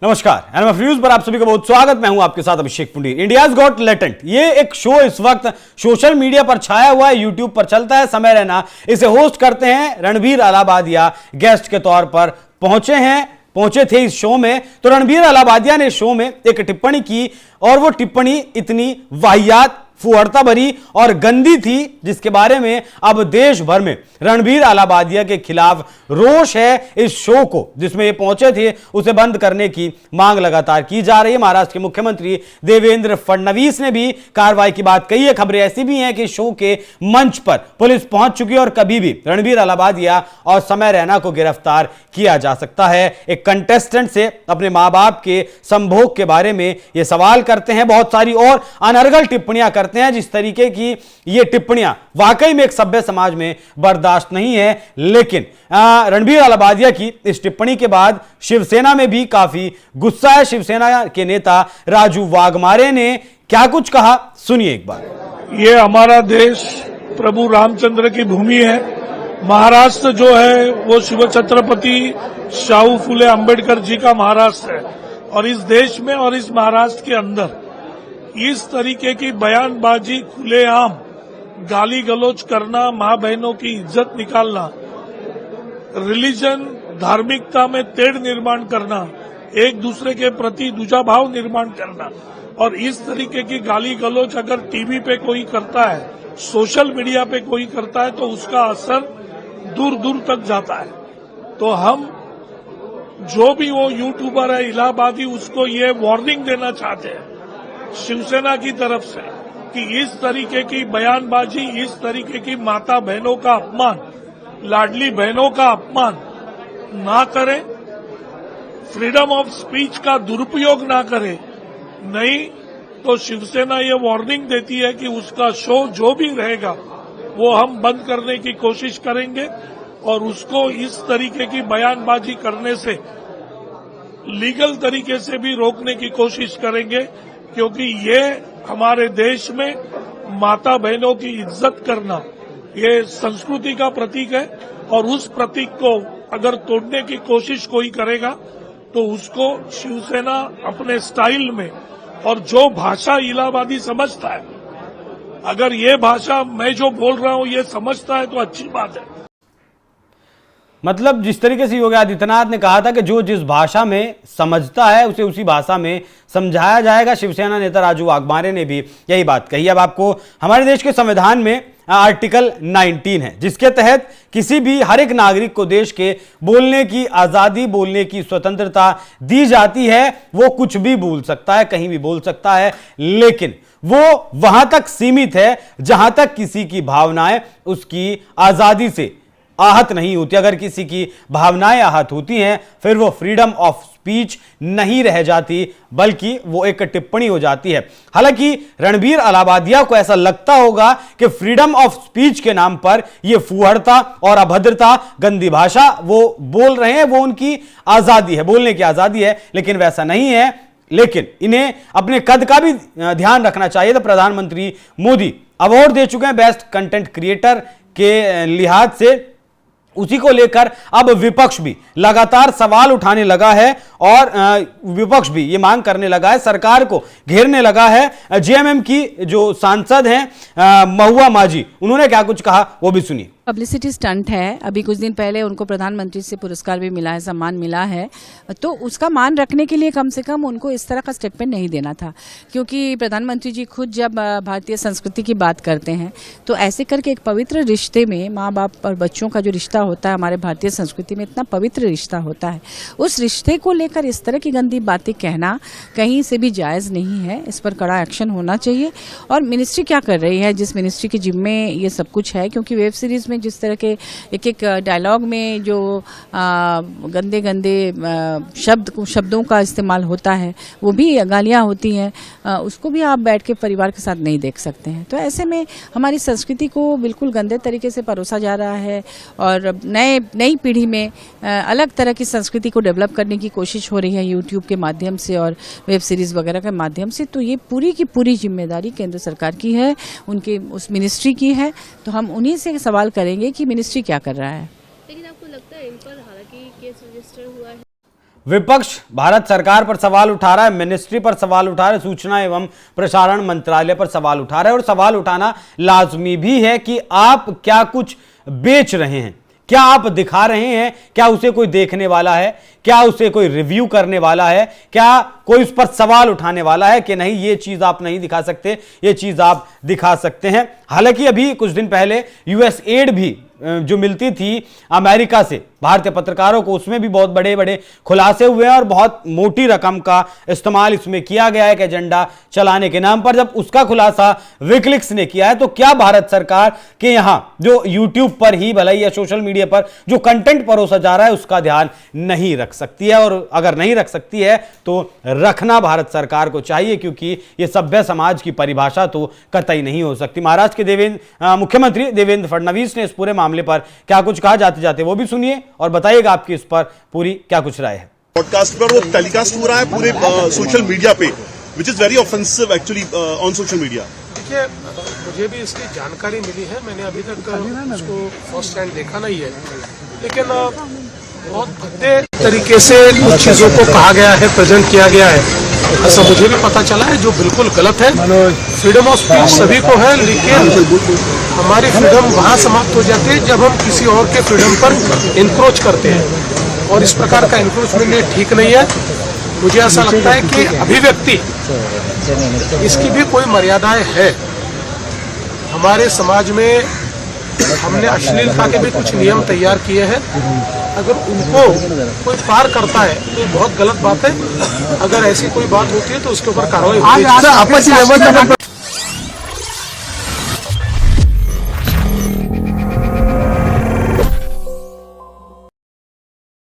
नमस्कार, NMF news पर आप सभी का बहुत स्वागत। मैं हूं आपके साथ अभिषेक पुंडीर। इंडियाज गॉट टैलेंट ये एक शो इस वक्त सोशल मीडिया पर छाया हुआ है, यूट्यूब पर चलता है। समय रैना इसे होस्ट करते हैं। रणबीर अलाहाबादिया गेस्ट के तौर पर पहुंचे थे इस शो में। तो रणबीर अलाहाबादिया ने शो में एक टिप्पणी की और वो टिप्पणी इतनी वाहियात, फुहड़ता भरी और गंदी थी जिसके बारे में अब देश भर में रणबीर अलाहाबादिया के खिलाफ रोष है। इस शो को जिसमें ये पहुंचे थे उसे बंद करने की मांग लगातार की जा रही है। महाराष्ट्र के मुख्यमंत्री देवेंद्र फडणवीस ने भी कार्रवाई की बात कही है। खबरें ऐसी भी हैं कि शो के मंच पर पुलिस पहुंच चुकी है और कभी भी रणबीर अलाहाबादिया और समय रैना को गिरफ्तार किया जा सकता है। एक कंटेस्टेंट से अपने मां बाप के संभोग के बारे में ये सवाल करते हैं, बहुत सारी और अनर्गल टिप्पणियां करते हैं। जिस तरीके की ये टिप्पणियां वाकई में एक सभ्य समाज में बर्दाश्त नहीं है। लेकिन रणबीर अलाहाबादिया की इस टिप्पणी के बाद शिवसेना में भी काफी गुस्सा है। शिवसेना के नेता राजू वाघमारे ने क्या कुछ कहा, सुनिए एक बार। ये हमारा देश प्रभु रामचंद्र की भूमि है। महाराष्ट्र जो है वो शिव छत्रपति शाहू फुले अंबेडकर जी का महाराष्ट्र है और इस देश में और इस महाराष्ट्र के अंदर इस तरीके की बयानबाजी, खुलेआम गाली गलौज करना, मां बहनों की इज्जत निकालना, रिलीजन धार्मिकता में तेढ़ निर्माण करना, एक दूसरे के प्रति दुजाभाव निर्माण करना और इस तरीके की गाली गलौज अगर टीवी पे कोई करता है, सोशल मीडिया पे कोई करता है तो उसका असर दूर दूर तक जाता है। तो हम जो भी वो यूट्यूबर है इलाहाबादी, उसको ये वार्निंग देना चाहते हैं शिवसेना की तरफ से कि इस तरीके की बयानबाजी, इस तरीके की माता बहनों का अपमान, लाडली बहनों का अपमान ना करें, फ्रीडम ऑफ स्पीच का दुरुपयोग ना करें। नहीं तो शिवसेना ये वार्निंग देती है कि उसका शो जो भी रहेगा वो हम बंद करने की कोशिश करेंगे और उसको इस तरीके की बयानबाजी करने से लीगल तरीके से भी रोकने की कोशिश करेंगे, क्योंकि ये हमारे देश में माता बहनों की इज्जत करना ये संस्कृति का प्रतीक है और उस प्रतीक को अगर तोड़ने की कोशिश कोई करेगा तो उसको शिवसेना अपने स्टाइल में और जो भाषा इलाहाबादी समझता है, अगर ये भाषा मैं जो बोल रहा हूं ये समझता है तो अच्छी बात है। मतलब जिस तरीके से योगी आदित्यनाथ ने कहा था कि जो जिस भाषा में समझता है उसे उसी भाषा में समझाया जाएगा, शिवसेना नेता राजू वाघमारे ने भी यही बात कही। अब आपको हमारे देश के संविधान में आर्टिकल 19 है जिसके तहत किसी भी हर एक नागरिक को देश के बोलने की आजादी, बोलने की स्वतंत्रता दी जाती है। वो कुछ भी बोल सकता है, कहीं भी बोल सकता है, लेकिन वो वहां तक सीमित है जहां तक किसी की भावनाएं उसकी आजादी से आहत नहीं होती। अगर किसी की भावनाएं आहत होती हैं फिर वो फ्रीडम ऑफ स्पीच नहीं रह जाती बल्कि वो एक टिप्पणी हो जाती है। हालांकि रणबीर अलाहाबादिया को ऐसा लगता होगा कि फ्रीडम ऑफ स्पीच के नाम पर ये फुहड़ता और अभद्रता, गंदी भाषा वो बोल रहे हैं, वो उनकी आजादी है, बोलने की आजादी है, लेकिन वैसा नहीं है। लेकिन इन्हें अपने कद का भी ध्यान रखना चाहिए। तो प्रधानमंत्री मोदी अवार्ड दे चुके हैं बेस्ट कंटेंट क्रिएटर के लिहाज से, उसी को लेकर अब विपक्ष भी लगातार सवाल उठाने लगा है और विपक्ष भी ये मांग करने लगा है, सरकार को घेरने लगा है। जेएमएम की जो सांसद हैं महुआ माझी, उन्होंने क्या कुछ कहा वो भी सुनिए। पब्लिसिटी स्टंट है। अभी कुछ दिन पहले उनको प्रधानमंत्री से पुरस्कार भी मिला है, सम्मान मिला है, तो उसका मान रखने के लिए कम से कम उनको इस तरह का स्टेटमेंट नहीं देना था। क्योंकि प्रधानमंत्री जी खुद जब भारतीय संस्कृति की बात करते हैं तो ऐसे करके एक पवित्र रिश्ते में माँ बाप और बच्चों का जो रिश्ता होता है हमारे भारतीय संस्कृति में इतना पवित्र रिश्ता होता है, उस रिश्ते को लेकर इस तरह की गंदी बातें कहना कहीं से भी जायज़ नहीं है। इस पर कड़ा एक्शन होना चाहिए। और मिनिस्ट्री क्या कर रही है, जिस मिनिस्ट्री के जिम्मे ये सब कुछ है, क्योंकि वेब सीरीज में जिस तरह के एक एक डायलॉग में जो गंदे गंदे शब्दों का इस्तेमाल होता है, वो भी गालियाँ होती हैं, उसको भी आप बैठ के परिवार के साथ नहीं देख सकते हैं। तो ऐसे में हमारी संस्कृति को बिल्कुल गंदे तरीके से परोसा जा रहा है और नई पीढ़ी में अलग तरह की संस्कृति को डेवलप करने की कोशिश हो रही है यूट्यूब के माध्यम से और वेब सीरीज़ वगैरह के माध्यम से। तो ये पूरी की पूरी जिम्मेदारी केंद्र सरकार की है, उनके उस मिनिस्ट्री की है। तो हम उन्हीं से सवाल करेंगे कि मिनिस्ट्री क्या कर रहा है। लेकिन आपको लगता है इन पर हालांकि केस रजिस्टर हुआ है? विपक्ष भारत सरकार पर सवाल उठा रहा है, मिनिस्ट्री पर सवाल उठा रहा है, सूचना एवं प्रसारण मंत्रालय पर सवाल उठा रहा है और सवाल उठाना लाजमी भी है कि आप क्या कुछ बेच रहे हैं, क्या आप दिखा रहे हैं, क्या उसे कोई देखने वाला है, क्या उसे कोई रिव्यू करने वाला है, क्या कोई उस पर सवाल उठाने वाला है कि नहीं ये चीज आप नहीं दिखा सकते, ये चीज आप दिखा सकते हैं। हालांकि अभी कुछ दिन पहले यूएस एड भी जो मिलती थी अमेरिका से भारतीय पत्रकारों को, उसमें भी बहुत बड़े बड़े खुलासे हुए हैं और बहुत मोटी रकम का इस्तेमाल इसमें किया गया है एजेंडा चलाने के नाम पर। जब उसका खुलासा विकिलीक्स ने किया है तो क्या भारत सरकार के यहां जो यूट्यूब पर ही भलाई या सोशल मीडिया पर जो कंटेंट परोसा जा रहा है उसका ध्यान नहीं रख सकती है? और अगर नहीं रख सकती है तो रखना भारत सरकार को चाहिए, क्योंकि यह सभ्य समाज की परिभाषा तो कतई नहीं हो सकती। महाराष्ट्र के मुख्यमंत्री देवेंद्र फडणवीस ने इस पूरे मामले पर क्या कुछ कहा, जाते जाते वो भी सुनिए और बताइएगा आपकी इस पर पूरी क्या कुछ राय है। पॉडकास्ट पर वो टेलीकास्ट हो रहा है पूरे सोशल मीडिया पे, which is very offensive actually on social media. देखिए, मुझे भी इसकी जानकारी मिली है, मैंने अभी तक उसको फर्स्ट हैंड देखा नहीं है, लेकिन बहुत भद्दे तरीके से कुछ चीजों को कहा गया है, प्रेजेंट किया गया है, ऐसा मुझे भी पता चला है, जो बिल्कुल गलत है। फ्रीडम ऑफ स्पीच सभी को है, लेकिन हमारी फ्रीडम वहाँ समाप्त हो जाती है जब हम किसी और के फ्रीडम पर इंक्रोच करते हैं, और इस प्रकार का इंक्रोचमेंट ठीक नहीं है। मुझे ऐसा लगता है कि अभिव्यक्ति इसकी भी कोई मर्यादाएं है। हमारे समाज में हमने अश्लीलता के भी कुछ नियम तैयार किए हैं, अगर उनको कोई पार करता है तो बहुत गलत बात है। अगर ऐसी कोई बात होती है तो उसके ऊपर कार्रवाई होती है।